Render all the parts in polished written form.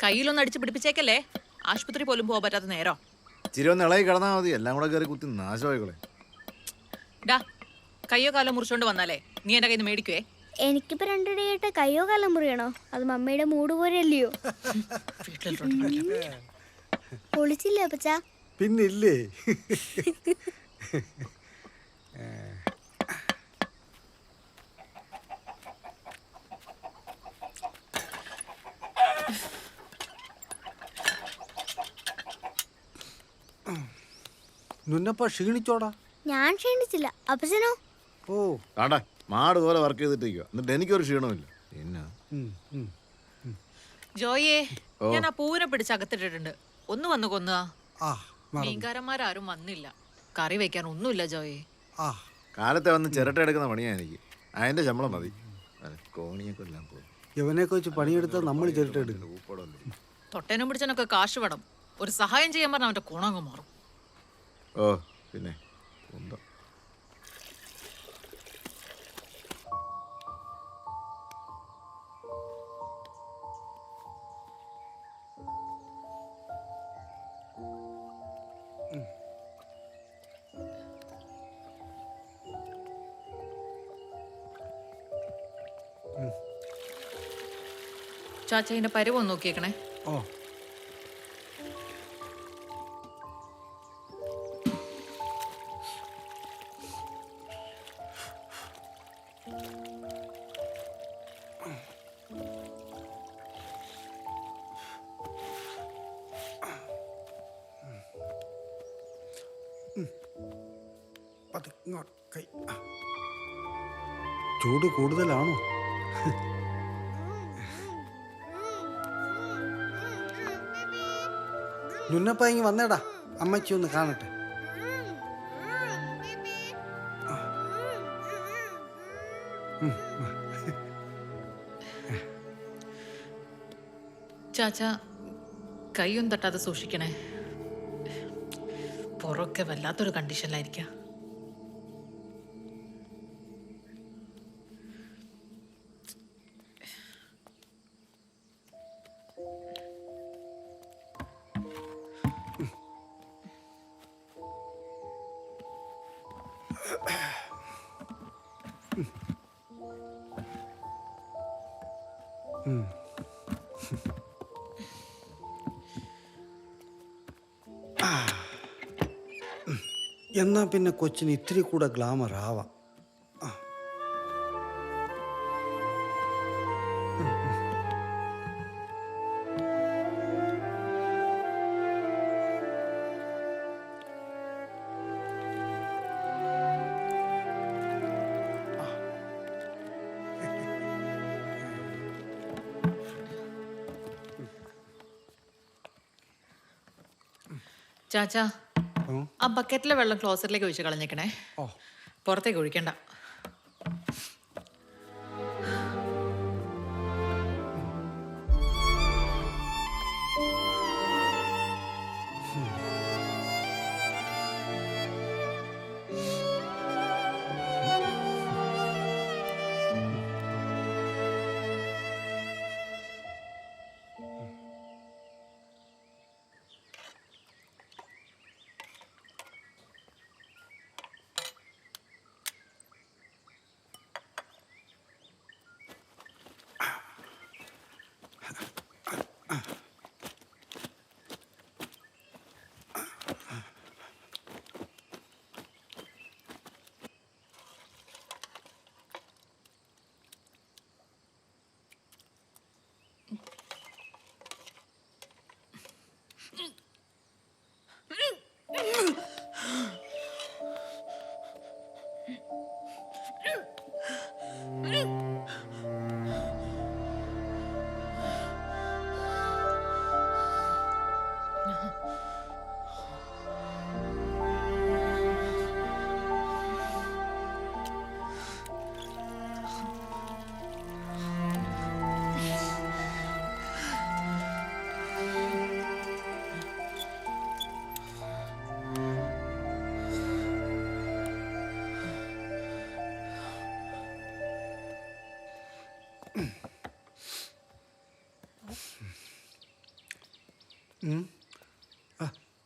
കയ്യിലൊന്നും അടിച്ച് പിടിപ്പിച്ചേക്കല്ലേ, ആശുപത്രി പോലും പോകാൻ പറ്റാത്ത നേരം. ഇച്ചിരി ഒന്ന് ഇളകി കിടന്നാൽ മതി, എല്ലാം കൂടെ കയറി കുത്തി നാശമായിക്കോളെ. ഡാ, കയ്യോ കാലോ മുറിച്ചോണ്ട് വന്നാലേ നീ എന്റെ കയ്യിൽ നിന്ന് മേടിക്കുവേ. എനിക്കിപ്പോ രണ്ടിടയായിട്ട് കയ്യോ കാലം മുറിയണോ? അത് മമ്മിയുടെ മൂട് പോലെയല്ലയോ? പൊളിച്ചില്ലേ അപ്പച്ചാ? പിന്നില്ലേ. നുന്നപ്പ ക്ഷീണിച്ചോടാ? ഞാൻ ക്ഷീണിച്ചില്ല. അപ്പച്ചനോ? ഓ കാണ്ടാ മാട് പോലെ വർക്ക് ചെയ്തിട്ടിരിക്കുക, എന്നിട്ട് എനിക്കൊരു ക്ഷീണമില്ല. പിന്നെ ജോയേ, ഞാൻ ആ പൂവിനെ പിടിച്ച് അകത്തിട്ടിട്ടുണ്ട്. ഒന്ന് വന്ന് കൊന്നുക. മീൻകാരന്മാരും വന്നില്ല, കറി വെക്കാൻ ഒന്നുമില്ല ജോയേ. കാലത്തെ വന്ന് ചിരട്ട എടുക്കുന്ന പണിയാ എനിക്ക്, അതിന്റെ ശമ്പളം മതി. കോണിയൊക്കെ എല്ലാം പോകും. ഇവനെയൊക്കെ വെച്ച് പണിയെടുത്താൽ നമ്മൾ ചിരട്ട എടുക്കും. തൊട്ടേനും പിടിച്ചനൊക്കെ കാശ് വേണം. ഒരു സഹായം ചെയ്യാൻ പറഞ്ഞാൽ അവന്റെ കുണങ്ങ് മാറും. ഓ പിന്നെ ചാച്ചതിന്റെ പരുവൊന്ന് നോക്കിയേക്കണേ. ഓ ചൂട് കൂടുതലാണോ? നുന്നപ്പ ഇങ്ങ് വന്നേടാ, അമ്മച്ചി ഒന്ന് കാണട്ടെ. ചാച്ച കൈയൊന്നും തട്ടാതെ സൂക്ഷിക്കണേ. പുറമൊക്കെ വല്ലാത്തൊരു കണ്ടീഷനിലായിരിക്കാം. എന്നാ പിന്നെ കൊച്ചിന് ഇത്തിരി കൂടെ ഗ്ലാമർ ആവാം. ചാച്ചാ, ആ ബക്കറ്റിലെ വെള്ളം ക്ലോസറ്റിലേക്ക് ഒഴിച്ച് കളഞ്ഞേക്കണേ. പുറത്തേക്ക് ഒഴിക്കണ്ട.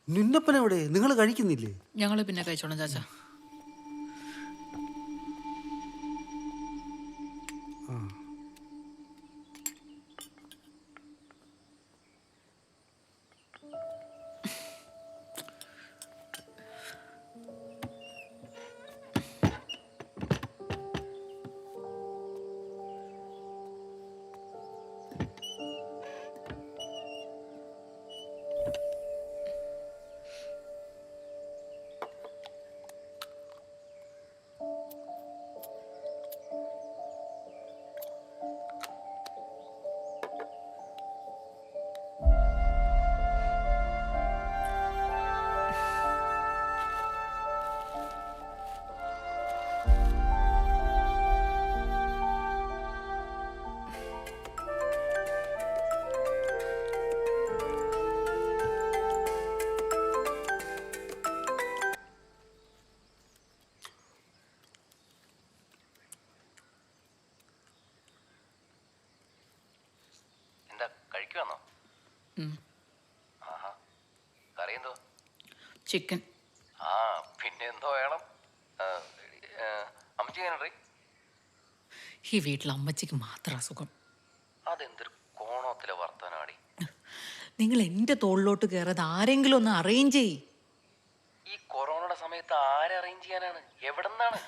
നിന്നപ്പൻ എവിടെ? നിങ്ങൾ കഴിക്കുന്നില്ലേ? ഞങ്ങൾ പിന്നെ കഴിച്ചോളാം ചാച്ച. ചിക്കൻ. പിന്നെ എന്തോ വേണം? ഈ വീട്ടിൽ അമ്മച്ചിക്ക് മാത്രം അസുഖം. അതെന്തൊരു കോണത്തിലെ വർത്തനാടി. നിങ്ങൾ എൻ്റെ തോളിലോട്ട് കയറാതെ ആരെങ്കിലും ഒന്ന് അറേഞ്ച് ചെയ്യ്. ഈ കൊറോണയുടെ സമയത്ത് ആരെ അറേഞ്ച് ചെയ്യാനാണ്? എവിടെ നിന്നാണ്?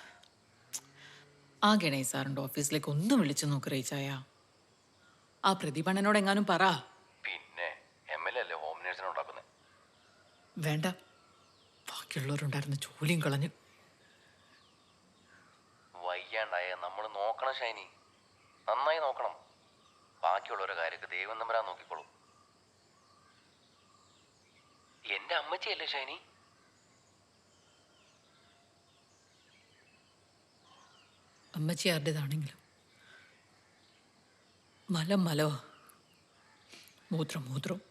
ആ ഗണേശ് സാറിൻ്റെ ഓഫീസിലേക്ക് ഒന്ന് വിളിച്ചു നോക്ക് റേച്ചായ. ആ പ്രതിഭണ്ണനോട് എങ്ങാനും പറ. പിന്നെ MLA അല്ലേ ഹോം നേഴ്സിനെ ഉണ്ടാക്കുന്നത്? വേണ്ട, ബാക്കിയുള്ളവരുണ്ടായിരുന്ന ജോലിയും കളഞ്ഞു. വയ്യാണ്ടായ നമ്മൾ നോക്കണം ഷൈനി, നന്നായി നോക്കണം. ബാക്കിയുള്ളവരുടെ കാര്യമൊക്കെ ദൈവം തമ്പരാൻ നോക്കിക്കോളൂ. എന്റെ അമ്മച്ചിയല്ലേ ഷൈനി? അമ്മച്ചി ആരുടേതാണെങ്കിലും മലം മലോ, മൂത്രം മൂത്രം.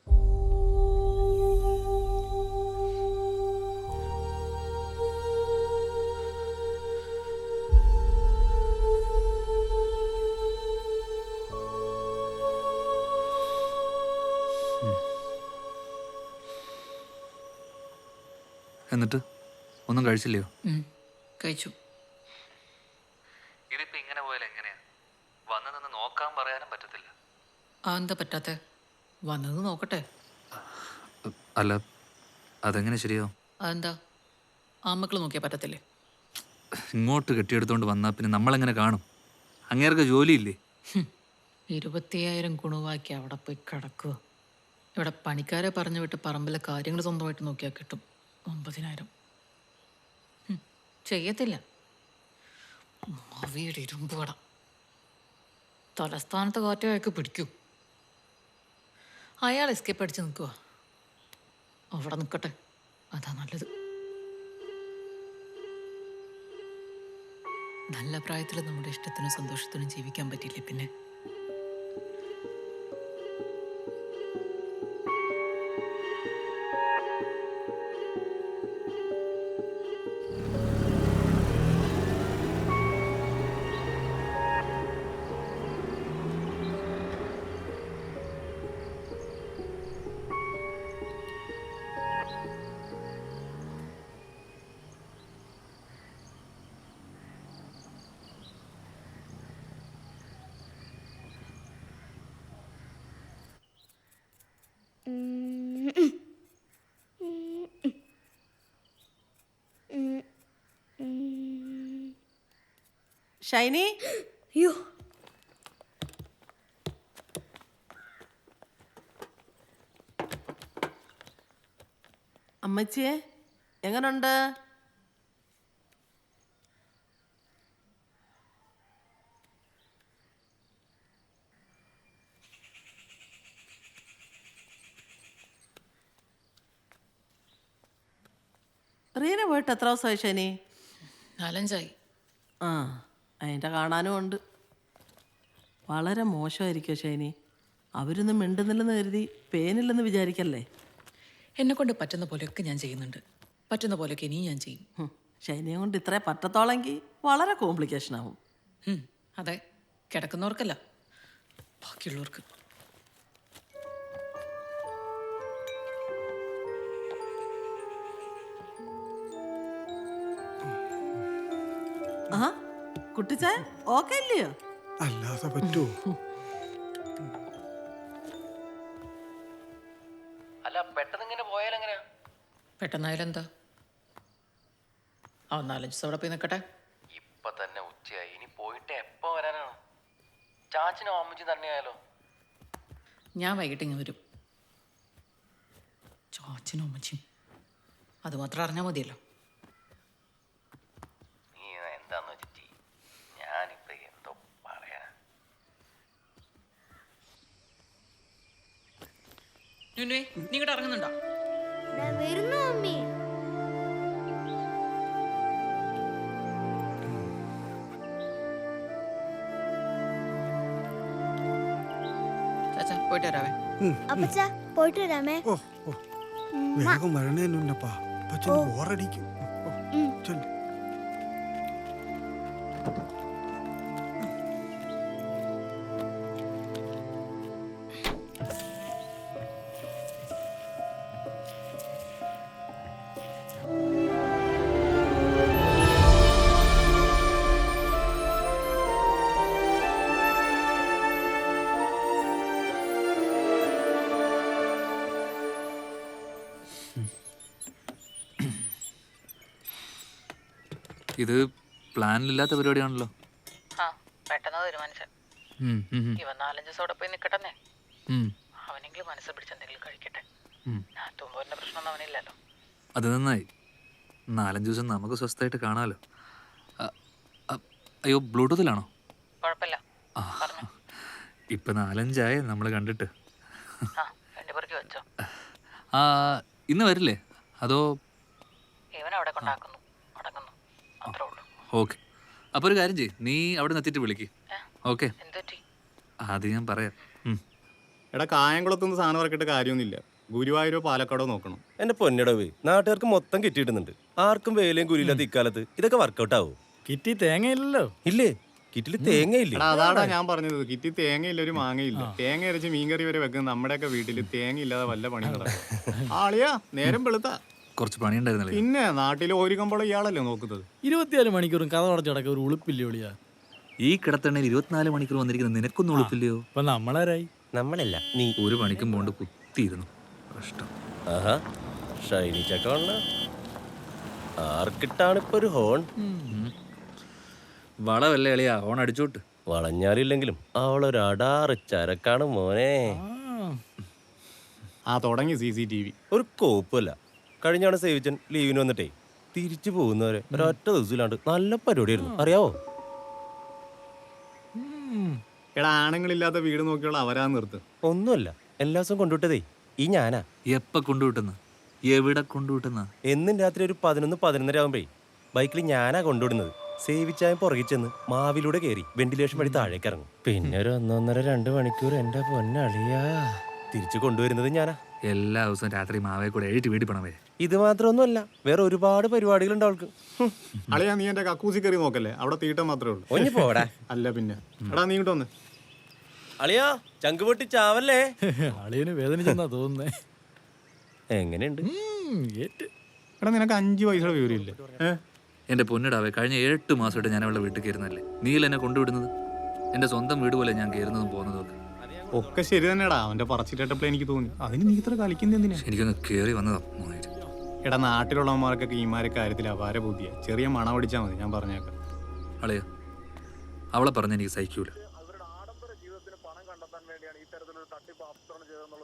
എന്നിട്ട് ഒന്നും കഴിച്ചില്ലയോ? കഴിച്ചു. ഇതിപ്പോ ഇങ്ങനെ പോയാൽ എങ്ങനെയാ? വന്നു നിന്ന് നോക്കാൻ പറയാനും പറ്റത്തില്ല. എന്താ പറ്റാത്ത? വന്നത് നോക്കട്ടെ. അല്ല, അതെങ്ങനെ ശരിയാവും? അതെന്താ, ആമക്കൾ നോക്കിയാൽ പറ്റത്തില്ലേ? ഇങ്ങോട്ട് കെട്ടിയെടുത്തോണ്ട് വന്നാൽ പിന്നെ നമ്മളെങ്ങനെ കാണും? അങ്ങേർക്ക് ജോലിയില്ലേ? 25,000 കുണുവാക്കി അവിടെ പോയി കിടക്കുക. ഇവിടെ പണിക്കാരെ പറഞ്ഞു വിട്ട് പറമ്പിലെ കാര്യങ്ങൾ സ്വന്തമായിട്ട് നോക്കിയാൽ കിട്ടും 9,000. ചെയ്യത്തില്ല. മാവിയുടെ ഇരുമ്പ് കട. തലസ്ഥാനത്തെ കാറ്റ് അയാൾക്ക് പിടിക്കൂ. അയാൾ എസ്കേപ്പ് അടിച്ച് നിൽക്കുക. അവിടെ നിൽക്കട്ടെ, അതാ നല്ലത്. നല്ല പ്രായത്തിൽ നമ്മുടെ ഇഷ്ടത്തിനും സന്തോഷത്തിനും ജീവിക്കാൻ പറ്റില്ലേ പിന്നെ? ഷൈനി, അയ്യോ, അമ്മച്ചിയെ എങ്ങനുണ്ട്? റീന പോയിട്ട് എത്ര ദിവസമായി ഷൈനി? 4-5 ആ, അതിൻ്റെ കാണാനും ഉണ്ട്. വളരെ മോശമായിരിക്കുമോ ഷൈനി? അവരൊന്നും മിണ്ടുന്നില്ലെന്ന് കരുതി പേനില്ലെന്ന് വിചാരിക്കല്ലേ. എന്നെ കൊണ്ട് പറ്റുന്ന പോലെയൊക്കെ ഞാൻ ചെയ്യുന്നുണ്ട്. പറ്റുന്ന പോലെയൊക്കെ ഇനിയും ഞാൻ ചെയ്യും. ഷൈനിയെ കൊണ്ട് ഇത്രേ പറ്റത്തോളെങ്കിൽ വളരെ കോംപ്ലിക്കേഷൻ ആവും. അതെ, കിടക്കുന്നവർക്കല്ല, ബാക്കിയുള്ളവർക്ക്. ആ കുട്ടിച്ചായ ഓക്കെ ഇല്ലയോ? അല്ലാതെ പറ്റുമോ? അല്ല പെട്ടെന്ന് ഇങ്ങനെ പോയാലെങ്ങനെയാ? പെട്ടെന്നായാലും എന്താ? ആ 4-5 ദിവസം അവിടെ പോയി നിൽക്കട്ടെ. ഇപ്പൊ തന്നെ ഉച്ചയായി, ഇനി പോയിട്ട് എപ്പോ വരാനാണ്? ചാച്ചനും അമ്മച്ചും തന്നെയായാലോ? ഞാൻ വൈകിട്ട് ഇങ്ങ് വരും. ചാച്ചനും അമ്മച്ചിയും അതുമാത്രം അറിഞ്ഞാൽ മതിയല്ലോ. നീ എന്താന്ന് വെച്ചിട്ട് ഞാനിപ്പോ എന്തോ പറയാ. നീ ഇങ്ങോട്ട് ഇറങ്ങുന്നുണ്ടോ? ദാ വരുന്നു മമ്മി. ചാച്ചാ പോയിട്ട് വരാവേ. അപ്പച്ച പോയിട്ട് വരാമേ. ഓ ഓ വേഗം വരണേന്നുണ്ടപ്പാ, അപ്പച്ചന് ബോറടിക്കും. ചൊല്ലു. ഇത് പ്ലാനിലില്ലാത്ത പരിപാടിയാണല്ലോ. ആ പെട്ടെന്ന് തീരുമാനിച്ച ഇവൻ 4-5 ദിവസം അവിടെ പോയി നിൽക്കട്ടെ. അവനെങ്കിലും മനസ്സ് പിടിച്ചെന്തെങ്കിലും കഴിക്കട്ടെ. ഞാൻ തുമ്പോന്റെ പ്രശ്നമൊന്നും അവനില്ലല്ലോ. അത് നന്നായി. 4-5 ദിവസം നമുക്ക് സ്വസ്ഥമായിട്ട് കാണാമല്ലോ. അയ്യോ, ബ്ലൂടൂത്തിലാണോ? കുഴപ്പമില്ല. ഇപ്പൊ 4-5 നമ്മൾ കണ്ടിട്ട്. രണ്ടുപേർക്ക് വെച്ചോ. ആ ഇന്ന് വരില്ലേ അതോ? ഇവനവിടെ കൊണ്ടാക്കുന്നു അടങ്ങുന്നു അത്രേ ഉള്ളൂ. ഓക്കെ, അപ്പോൾ ഒരു കാര്യം ചെയ്യ്, നീ അവിടെ നിന്ന് എത്തിയിട്ട് വിളിക്ക്. ഓക്കെ, എന്തുപറ്റി? അത് ഞാൻ പറയാം. എടാ കായംകുളത്തുനിന്ന് സാധനം ഇറക്കിയിട്ട് കാര്യമൊന്നുമില്ല. ഗുരുവായൂരോ പാലക്കാടോ നോക്കണം. എന്റെ പൊന്നിടവേ, നാട്ടുകാർക്ക് മൊത്തം കിട്ടിയിടുന്നുണ്ട്. ആർക്കും വേലയും കുരിയില്ലാത്ത ഇക്കാലത്ത് ഇതൊക്കെ വർക്കൗട്ട് ആവോ? കിറ്റി തേങ്ങയില്ലല്ലോ. ഇല്ലേ, കിറ്റില് തേങ്ങയില്ലേ? എടാ അതാടാ ഞാൻ പറഞ്ഞത്, കിറ്റി തേങ്ങയില്ല ഒരു മാങ്ങയില്ല. തേങ്ങ അരച്ച് മീൻകറി വരെ വെക്കുന്ന നമ്മുടെയൊക്കെ വീട്ടിൽ തേങ്ങ ഇല്ലാതെ വല്ല പണി നടക്കും. ആളിയാ നേരം വെളുത്ത കുറച്ച് പണിയുണ്ടായിരുന്നല്ലേ. പിന്നെ നാട്ടിൽ ഒരു കമ്പോളം ഇയാളല്ലേ നോക്കുന്നത്. 24 മണിക്കൂറും കഥ അടച്ചടക്കം ഒരു ഉളുപ്പില്ലേ ഒളിയാ. ഈ കിടത്തണ്ണയിൽ 24 മണിക്കൂർ വന്നിരിക്കുന്ന നിനക്കൊന്നും ഉളുപ്പില്ലയോ? ഇപ്പൊ നമ്മളാരായി? നമ്മളല്ല നീ. ഒരു പണിക്കും പോണ്ട് കുത്തിയിരുന്നു. കഷ്ടം. ആഹാ, ഷൈനി ചക്കവണ്ണ ആർക്കിട്ടാണ് ഇപ്പൊ ഒരു ഹോൺ? വളവല്ലേ എളിയാ, ഓൺ അടിച്ചോട്ട്. വളഞ്ഞാലില്ലെങ്കിലും അവളൊരു അടാറ് ചരക്കാണ് മോനെ. ആ തുടങ്ങി CCTV. ഒരു കോപ്പല്ല. കഴിഞ്ഞാണ് സേവിച്ചൻ ലീവിന് വന്നിട്ടേ തിരിച്ചു പോകുന്നവരെ ഒരൊറ്റ ദിവസമില്ലാണ്ട് നല്ല പരിപാടിയായിരുന്നു, അറിയാവോ? എടാ ആണുങ്ങളില്ലാത്ത വീട് നോക്കിയുള്ള അവരാ നിർത്ത്. ഒന്നുമല്ല, എല്ലാ ദിവസവും കൊണ്ടുവിട്ടതേ ഈ ഞാനാ. എപ്പ കൊണ്ടുവിട്ടുന്ന, എവിടെ കൊണ്ടുവിട്ടുന്ന? എന്നും രാത്രി ഒരു 11-11:30 ആകുമ്പേ ബൈക്കിൽ ഞാനാ കൊണ്ടുവിടുന്നത്. സേവിച്ചായ പുറകിൽ ചെന്ന് മാവിലൂടെ കയറി വെന്റിലേഷൻ വഴി താഴേക്ക് ഇറങ്ങും. പിന്നെ ഒരു 1-1.5-2 മണിക്കൂർ എന്റെ പൊന്നളിയാ തിരിച്ചു കൊണ്ടുവരുന്നത് ഞാനാ. എല്ലാ ദിവസവും രാത്രി മാവേ കൂടെ എഴുതി വീട്ടിൽ പണവേ. ഇത് മാത്രമൊന്നുമല്ല, വേറെ ഒരുപാട് പരിപാടികളുണ്ട് അവൾക്ക്. അളിയാ നീ എന്റെ കക്കൂസി കയറി നോക്കല്ലേ, അവിടെ തീട്ടം മാത്രമേ ഉള്ളൂ. ഒഞ്ഞു പോടാ. അല്ല പിന്നെ എടാ നീ ഇങ്ങോട്ട് വന്ന്. അളിയാ ചങ്ക് പൊട്ടി ചാവല്ലേ. അളിയന് വേദനിച്ചെന്നാ തോന്നുന്നേ. എങ്ങനെയുണ്ട്? എടാ നിനക്ക് 5 പൈസയുടെ വിവരമില്ലേ? എന്റെ പൊന്നിടാവേ, കഴിഞ്ഞ 8 മാസമായിട്ട് ഞാൻ അവളുടെ വീട്ടിൽ കയറുന്നല്ലേ. നീല എന്നെ കൊണ്ടുവിടുന്നത്. എന്റെ സ്വന്തം വീട് പോലെ ഞാൻ കയറുന്നതും പോകുന്നതും ഒക്കെ. ഒക്കെ ശരി തന്നെടാ, അവന്റെ പറച്ചിട്ടപ്പോൾ എനിക്ക് തോന്നി. അതിന് നീ ഇത്ര കളിക്കുന്ന എന്തിനാ? എനിക്കൊന്ന് കയറി വന്നതാ. എടാ നാട്ടിലുള്ളവന്മാർക്കൊക്കെ ഈമാരെ കാര്യത്തിൽ അപാര ബുദ്ധിയാ. ചെറിയ മണം അടിച്ചാൽ മതി, ഞാൻ പറഞ്ഞേക്കാം. അളയ അവളെ പറഞ്ഞ എനിക്ക് സഹിക്കൂല.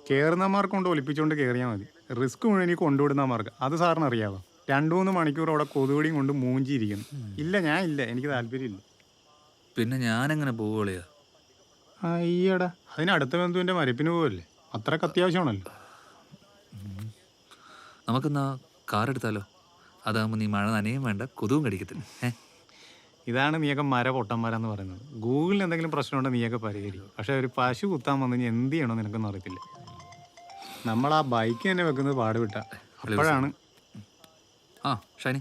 കയറുന്നമാർക്ക് കൊണ്ട് ഒലിപ്പിച്ചുകൊണ്ട് കയറിയാൽ മതി. റിസ്ക് മുഴുവൻ എനിക്ക് കൊണ്ടുവിടുന്നമാർക്ക് അത് സാറിന് അറിയാവോ? 2-3 മണിക്കൂർ അവിടെ കൊതുകടിയും കൊണ്ട് മൂഞ്ചിയിരിക്കുന്നു. ഇല്ല ഞാൻ ഇല്ല, എനിക്ക് താല്പര്യമില്ല. പിന്നെ ഞാനെങ്ങനെ പോവുകളയാ? അയ്യടാ അതിന് അടുത്ത ബന്ധുവിന്റെ മരപ്പിന് പോവല്ലേ, അത്രക്ക് അത്യാവശ്യമാണല്ലോ. നമുക്കെന്നാ കാർ എടുത്താലോ? അതാകുമ്പോൾ നീ മഴ നനയും വേണ്ട, കൊതുവും കടിക്കത്തില്ല. ഇതാണ് നീയൊക്കെ പൊട്ടന്മാരെന്ന് പറയുന്നത്. ഗൂഗിളിന് എന്തെങ്കിലും പ്രശ്നമുണ്ടോ നീയൊക്കെ പരിഹരിക്കും. പക്ഷെ ഒരു പശു കുത്താൻ വന്നു കഴിഞ്ഞാൽ എന്ത് ചെയ്യണോ നിനക്കൊന്നും അറിയത്തില്ല. നമ്മൾ ആ ബൈക്ക് തന്നെ വെക്കുന്നത് പാടുവിട്ട. അപ്പോഴാണ് ആ ഷൈനി,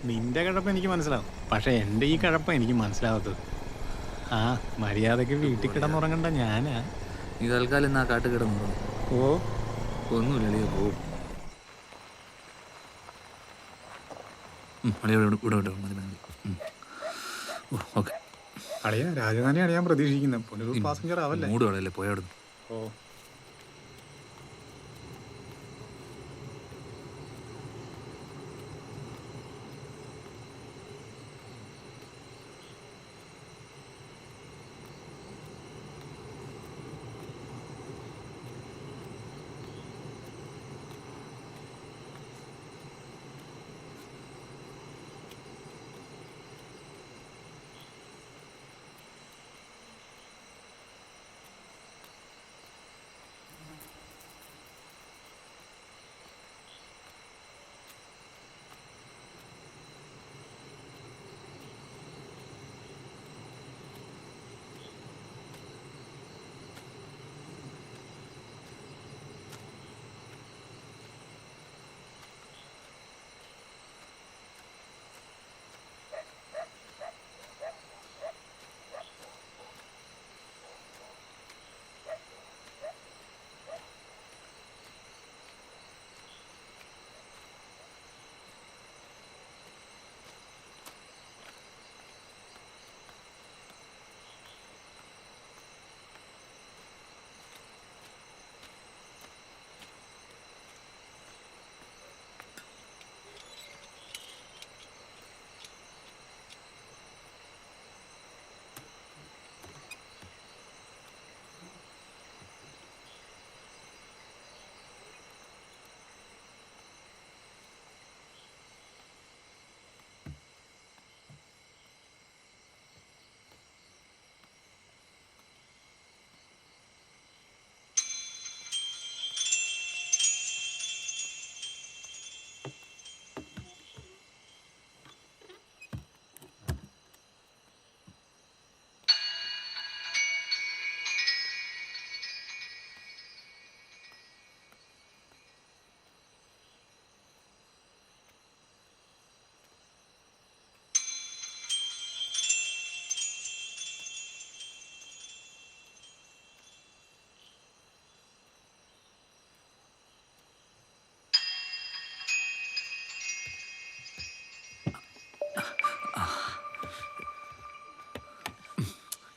നിന്റെ കിഴപ്പ് എനിക്ക് മനസ്സിലാവും, പക്ഷെ എൻ്റെ ഈ കിഴപ്പ് എനിക്ക് മനസ്സിലാവാത്തത്. ആ മര്യാദക്ക് വീട്ടിൽ കിടന്നുറങ്ങണ്ട ഞാനാ. നീ തൽക്കാലം എന്നാ കാട്ട് കിടന്നു. ഓ ഒന്നുമില്ല, പോവും. അളിയ ഇവിടെ വിട്ടോ മതി മതി ഓക്കെ. അളിയ രാജധാനിയാണ് ഞാൻ പ്രതീക്ഷിക്കുന്നത്. പുനരൂർ പാസഞ്ചർ ആവല്ലേ? മൂട് കളയല്ലേ, പോയാടുന്നു. ഓ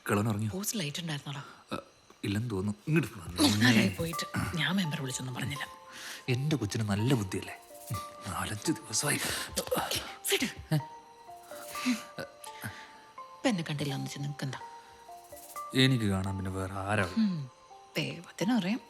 കിളവൻ ഇറങ്ങിയോ? Post light ഉണ്ടായിരുന്നോടാ? ഇല്ലെന്ന് തോന്നുന്നു. ഇങ്ങോട്ട് മൂന്നാലായി പോയിട്ട് ഞാൻ മെമ്പർ വിളിച്ചൊന്നും പറഞ്ഞില്ല. എൻ്റെ കൊച്ചിന് നല്ല ബുദ്ധിയല്ലേ? 4-5 ദിവസമായി. ഇപ്പൊ എന്നെ കണ്ടില്ല എന്ന് വെച്ചാൽ നിനക്ക് എന്താ? എനിക്ക് കാണാൻ പിന്നെ വേറെ ആരാ? ദൈവത്തിനറിയാം.